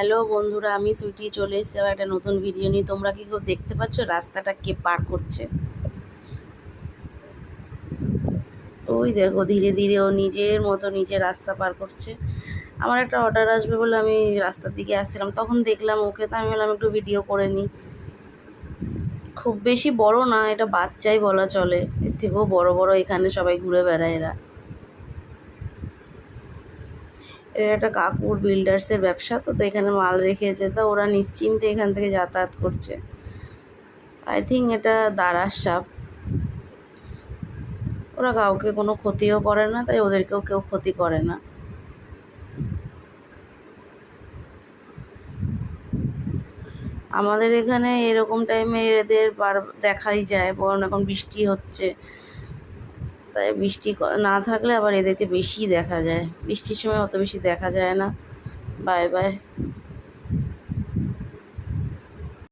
Hello বন্ধুরা, আমি সুইটি চলে এসেছি আবার একটা নতুন ভিডিও নিয়ে। তোমরা কি কেউ দেখতে পাচ্ছ রাস্তাটা কে পার করছে? ওই দেখো, ধীরে ধীরে ও নিজের মতো নিজে রাস্তা পার করছে। আমার একটা অর্ডার আসবে বলে আমি রাস্তার দিকে আসছিলাম, তখন দেখলাম ওকে, তো আমি বললাম একটু ভিডিও করে নিই। খুব বেশি বড় না, এটা বাচ্চাই বলা চলে, এর থেকেও বড় বড় এখানে সবাই ঘুরে বেড়ায় এরা। এটা একটা কাকুর বিল্ডার্সের ব্যবসা, তো এখানে মাল রেখেছে, তো ওরা নিশ্চিন্তে এখান থেকে যাতায়াত করছে। আই থিঙ্ক এটা দারার সাপ। ওরা কাউকে কোনো ক্ষতিও করে না, তাই ওদেরকেও কেউ ক্ষতি করে না। আমাদের এখানে এরকম টাইমে এদের দেখাই যায়, বরং এখন বৃষ্টি হচ্ছে, তাই বৃষ্টি না থাকলে আবার এদেরকে বেশি দেখা যায়, বৃষ্টির সময় অত বেশি দেখা যায় না। Bye bye.